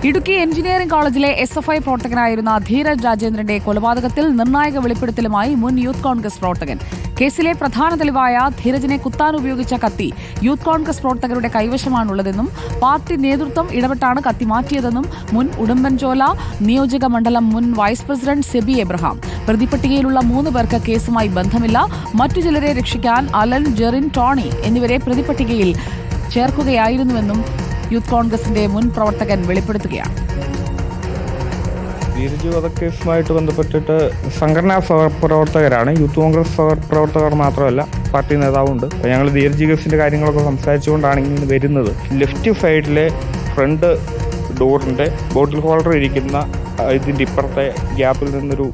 Idukki engineering കോളേജിലെ SFI പ്രവർത്തകനായിരുന്ന Dheeraj രാജേന്ദ്രന്റെ കൊലപാതകത്തിൽ നിർണായക വെളിപ്പെടുത്തലുമായി മുൻ യൂത്ത് കോൺഗ്രസ് പ്രവർത്തകൻ. കേസിലെ പ്രധാന തെളിവായ ധീരജിനെ കുത്താൻ ഉപയോഗിച്ച കത്തി യൂത്ത് കോൺഗ്രസ് പ്രവർത്തകരുടെ കൈവശമാണുള്ളതെന്നും പാർട്ടി നേതൃത്വം ഇടപെട്ടാണ് കത്തി മാറ്റിയതെന്നും മുൻ ഉടുമ്പൻചോല നിയോജക മണ്ഡലം മുൻ വൈസ് പ്രസിഡന്റ് സെബി എബ്രഹാം. പ്രതിപട്ടികയിലുള്ള 3 പേർക്ക് കേസുമായി ബന്ധമില്ല. മറ്റു ചിലരെ രക്ഷിക്കാൻ അലൻ, ജെറിൻ, ടോണി എന്നിവരെ പ്രതിപട്ടികയിൽ ചേർക്കുകയായിരുന്നുവെന്നും യൂത്ത് കോൺഗ്രസിന്റെ മുൻ പ്രവർത്തകൻ വെളിപ്പെടുത്തുകയാണ്. ധീരജ് വധക്കേസുമായിട്ട് ബന്ധപ്പെട്ടിട്ട് സംഘടനാ സഹപ്രവർത്തകരാണ്. യൂത്ത് കോൺഗ്രസ് സഹപ്രവർത്തകർ മാത്രമല്ല, പാർട്ടി നേതാവുണ്ട്. ഞങ്ങൾ ധീരജ് കേസിന്റെ കാര്യങ്ങളൊക്കെ സംസാരിച്ചുകൊണ്ടാണ് ഇങ്ങനെ വരുന്നത്. ലെഫ്റ്റ് സൈഡിലെ ഫ്രണ്ട് ഡോറിന്റെ ബോട്ടിൽ ഹോൾഡർ ഇരിക്കുന്ന ഇതിന്റെ ഇപ്പുറത്തെ ഗ്യാപ്പിൽ നിന്നൊരു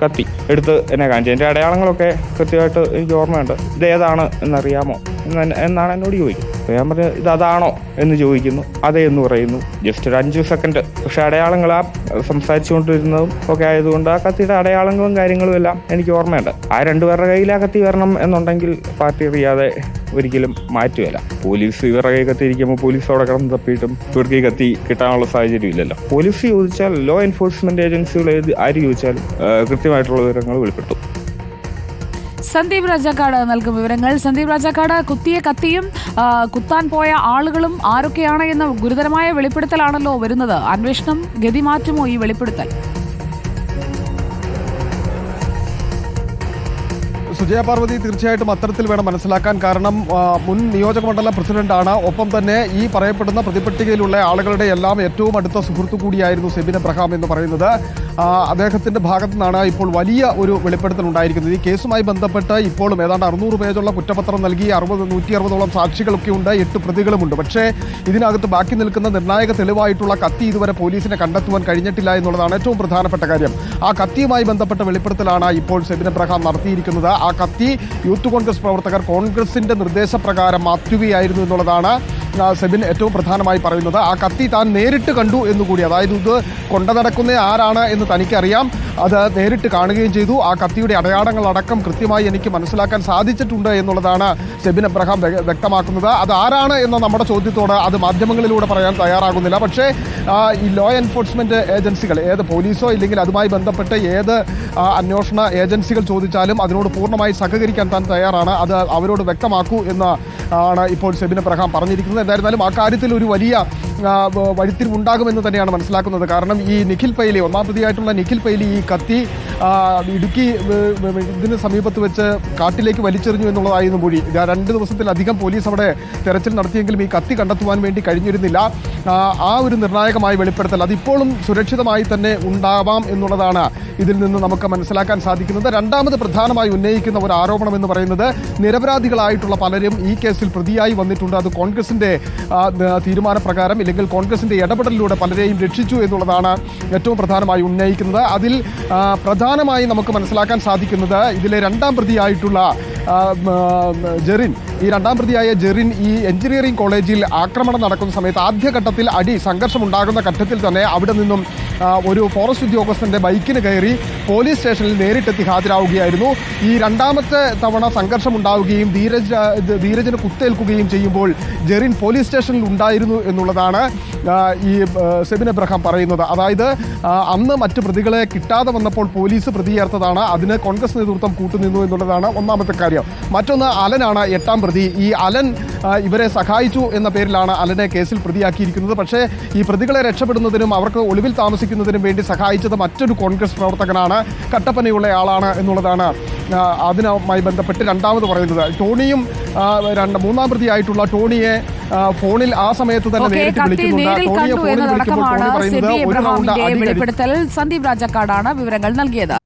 കത്തി എടുത്ത് എന്നെ കാണിച്ചു. എൻ്റെ അടയാളങ്ങളൊക്കെ കൃത്യമായിട്ട് എനിക്ക് ഓർമ്മയുണ്ട്. ഇതേതാണ് എന്നറിയാമോ എന്നാണ് എന്നോട് ചോദിക്കുന്നത്. അപ്പോൾ ഞാൻ പറഞ്ഞു ഇതാണോ എന്ന് ചോദിക്കുന്നു. അതേ എന്ന് പറയുന്നു. ജസ്റ്റ് ഒരു 5 സെക്കൻഡ്. പക്ഷെ അടയാളങ്ങൾ സംസാരിച്ചുകൊണ്ടിരുന്നതും ഒക്കെ ആയതുകൊണ്ട് ആ കത്തിയുടെ അടയാളങ്ങളും കാര്യങ്ങളും എല്ലാം എനിക്ക് ഓർമ്മയുണ്ട്. ആ 2 പേരുടെ കയ്യിൽ ആ കത്തി വരണം എന്നുണ്ടെങ്കിൽ പാർട്ടി അറിയാതെ ഒരിക്കലും മാറ്റുകയില്ല. പോലീസ് ഇവരുടെ കൈ കത്തിയിരിക്കുമ്പോൾ പോലീസ് അവിടെ കിടന്ന് തപ്പിയിട്ടും ഇവർക്ക് ഈ കത്തി കിട്ടാനുള്ള സാഹചര്യം ഇല്ലല്ലോ. പോലീസ് ചോദിച്ചാൽ, ലോ എൻഫോഴ്സ്മെന്റ് ഏജൻസികൾ ആര് ചോദിച്ചാലും കൃത്യമായിട്ടുള്ള വിവരങ്ങൾ വെളിപ്പെടുത്തും. സന്ദീപ് രാജാക്കാട് നൽകും വിവരങ്ങൾ. സന്ദീപ് രാജാക്കാട്, കുത്തിയ കത്തിയും കുത്താൻ പോയ ആളുകളും ആരൊക്കെയാണ് എന്ന ഗുരുതരമായ വെളിപ്പെടുത്തലാണല്ലോ വരുന്നത്. അന്വേഷണം ഗതി മാറ്റുമോ ഈ വെളിപ്പെടുത്തൽ? സുജയ പാർവതി, തീർച്ചയായിട്ടും അത്തരത്തിൽ വേണം മനസ്സിലാക്കാൻ. കാരണം മുൻ നിയോജക മണ്ഡലം പ്രസിഡന്റാണ്. ഒപ്പം തന്നെ ഈ പറയപ്പെടുന്ന പ്രതിപട്ടികയിലുള്ള ആളുകളുടെ എല്ലാം ഏറ്റവും അടുത്ത സുഹൃത്തു കൂടിയായിരുന്നു സെബിൻ എബ്രഹാം എന്ന് പറയുന്നത്. അദ്ദേഹത്തിന്റെ ഭാഗത്തു നിന്നാണ് ഇപ്പോൾ വലിയ ഒരു വെളിപ്പെടുത്തൽ ഉണ്ടായിരിക്കുന്നത്. ഈ കേസുമായി ബന്ധപ്പെട്ട് ഇപ്പോഴും ഏതാണ്ട് 600 പേജുള്ള കുറ്റപത്രം നൽകി 160ഓളം സാക്ഷികളൊക്കെ ഉണ്ട്, 8 പ്രതികളുമുണ്ട്. പക്ഷേ ഇതിനകത്ത് ബാക്കി നിൽക്കുന്ന നിർണായക തെളിവായിട്ടുള്ള കത്തി ഇതുവരെ പോലീസിനെ കണ്ടെത്തുവാൻ കഴിഞ്ഞിട്ടില്ല എന്നുള്ളതാണ് ഏറ്റവും പ്രധാനപ്പെട്ട കാര്യം. ആ കത്തിയുമായി ബന്ധപ്പെട്ട വെളിപ്പെടുത്തലാണ് ഇപ്പോൾ സെബിൻ എബ്രഹാം നടത്തിയിരിക്കുന്നത്. ആ കത്തി യൂത്ത് കോൺഗ്രസ് പ്രവർത്തകർ കോൺഗ്രസിന്റെ നിർദ്ദേശപ്രകാരം മാറ്റുകയായിരുന്നു എന്നുള്ളതാണ് സെബിൻ ഏറ്റവും പ്രധാനമായി പറയുന്നത്. ആ കത്തി താൻ നേരിട്ട് കണ്ടു എന്നുകൂടി, അതായത് ഇത് കൊണ്ടു നടക്കുന്ന ആരാണ് എന്ന് തനിക്കറിയാം, അത് നേരിട്ട് കാണുകയും ചെയ്തു. ആ കത്തിയുടെ അടയാളങ്ങളടക്കം കൃത്യമായി എനിക്ക് മനസ്സിലാക്കാൻ സാധിച്ചിട്ടുണ്ട് എന്നുള്ളതാണ് സെബിൻ എബ്രഹാം വ്യക്തമാക്കുന്നത്. അത് ആരാണ് എന്ന നമ്മുടെ ചോദ്യത്തോട് അത് മാധ്യമങ്ങളിലൂടെ പറയാൻ തയ്യാറാകുന്നില്ല. പക്ഷേ ഈ ലോ എൻഫോഴ്സ്മെന്റ് ഏജൻസികൾ, ഏത് പോലീസോ ഇല്ലെങ്കിൽ അതുമായി ബന്ധപ്പെട്ട് ഏത് അന്വേഷണ ഏജൻസികൾ ചോദിച്ചാലും അതിനോട് പൂർണ്ണമായി സഹകരിക്കാൻ താൻ തയ്യാറാണ്. അത് അവരോട് വ്യക്തമാക്കൂ എന്ന് ആണ് ഇപ്പോൾ സെബിൻ എബ്രഹാം പറഞ്ഞിരിക്കുന്നത്. എന്തായിരുന്നാലും ആ കാര്യത്തിൽ ഒരു വലിയ വഴിത്തിരിവുണ്ടാകുമെന്ന് തന്നെയാണ് മനസ്സിലാക്കുന്നത്. കാരണം ഈ നിഖിൽ പൈലി, 1ാം പ്രതിയായിട്ടുള്ള നിഖിൽ പൈലി ഈ കത്തി ഇടുക്കി ഇതിന് സമീപത്ത് വെച്ച് കാട്ടിലേക്ക് വലിച്ചെറിഞ്ഞു എന്നുള്ളതായിരുന്നു മൊഴി. 2 ദിവസത്തിലധികം പോലീസ് അവിടെ തെരച്ചിൽ നടത്തിയെങ്കിലും ഈ കത്തി കണ്ടെത്തുവാൻ വേണ്ടി കഴിഞ്ഞിരുന്നില്ല. ആ ഒരു നിർണായകമായ വെളിപ്പെടുത്തൽ അതിപ്പോഴും സുരക്ഷിതമായി തന്നെ ഉണ്ടാവാം എന്നുള്ളതാണ് ഇതിൽ നിന്ന് നമുക്ക് മനസ്സിലാക്കാൻ സാധിക്കുന്നത്. രണ്ടാമത് പ്രധാനമായി ഉന്നയിക്കുന്ന ഒരു ആരോപണം എന്ന് പറയുന്നത് നിരപരാധികളായിട്ടുള്ള പലരും ഈ കേസിൽ പ്രതിയായി വന്നിട്ടുണ്ട്. അത് കോൺഗ്രസിന്റെ തീരുമാനപ്രകാരം ഇല്ലെങ്കിൽ കോൺഗ്രസിന്റെ ഇടപെടലിലൂടെ പലരെയും രക്ഷിച്ചു എന്നുള്ളതാണ് ഏറ്റവും പ്രധാനമായി ഉന്നയിക്കുന്നത്. അതിൽ പ്രധാനമായി നമുക്ക് മനസ്സിലാക്കാൻ സാധിക്കുന്നത് ഇതിലെ 2ാം പ്രതിയായിട്ടുള്ള ജെറിൻ, ഈ 2ാം പ്രതിയായ ജെറിൻ ഈ എഞ്ചിനീയറിംഗ് കോളേജിൽ ആക്രമണം നടക്കുന്ന സമയത്ത് ആദ്യഘട്ടത്തിൽ സംഘർഷമുണ്ടാകുന്ന ഘട്ടത്തിൽ തന്നെ അവിടെ നിന്നും ഒരു ഫോറസ്റ്റ് ഉദ്യോഗസ്ഥന്റെ ബൈക്കിന് കയറി പോലീസ് സ്റ്റേഷനിൽ നേരിട്ടെത്തി ഹാജരാവുകയായിരുന്നു. ഈ 2ാമത്തെ തവണ സംഘർഷമുണ്ടാവുകയും ധീരജിന് കുത്തേൽക്കുകയും ചെയ്യുമ്പോൾ ജെറിൻ പോലീസ് സ്റ്റേഷനിൽ ഉണ്ടായിരുന്നു എന്നുള്ളതാണ് ഈ സെബിൻ എബ്രഹാം പറയുന്നത്. അതായത് അന്ന് മറ്റു പ്രതികളെ കിട്ടാതെ വന്നപ്പോൾ പോലീസ് പ്രതി ചേർത്തതാണ്, അതിന് കോൺഗ്രസ് നേതൃത്വം കൂട്ടുനിന്നു എന്നുള്ളതാണ് ഒന്നാമത്തെ കാര്യം. മറ്റൊന്ന് അലനാണ് 8ാം പ്രതി. ഈ അലൻ ഇവരെ സഹായിച്ചു എന്ന പേരിലാണ് അലനെ കേസിൽ പ്രതിയാക്കിയിരിക്കുന്നത്. പക്ഷേ ഈ പ്രതികളെ രക്ഷപ്പെടുന്നതിനും അവർക്ക് ഒളിവിൽ താമസിക്കുന്നതിനും വേണ്ടി സഹായിച്ചത് മറ്റൊരു കോൺഗ്രസ് പ്രവർത്തകനാണ്, കട്ടപ്പനയുള്ള ആളാണ് എന്നുള്ളതാണ് അതിനുമായി ബന്ധപ്പെട്ട് രണ്ടാമത് പറയുന്നത്. ടോണിയും 3ാം പ്രതിയായിട്ടുള്ള ടോണിയെ ഫോണിൽ ആ സമയത്ത് തന്നെ നേരിട്ട് വിളിക്കുന്നുണ്ട്. ടോണിയെ ഫോണിൽ വിളിക്കുമ്പോൾ ടോണി പറയുന്നത് ഒരു റൗണ്ട് വെളിപ്പെടുത്തൽ. സന്ദീപ് രാജാക്കാടാണ് വിവരങ്ങൾ നൽകിയത്.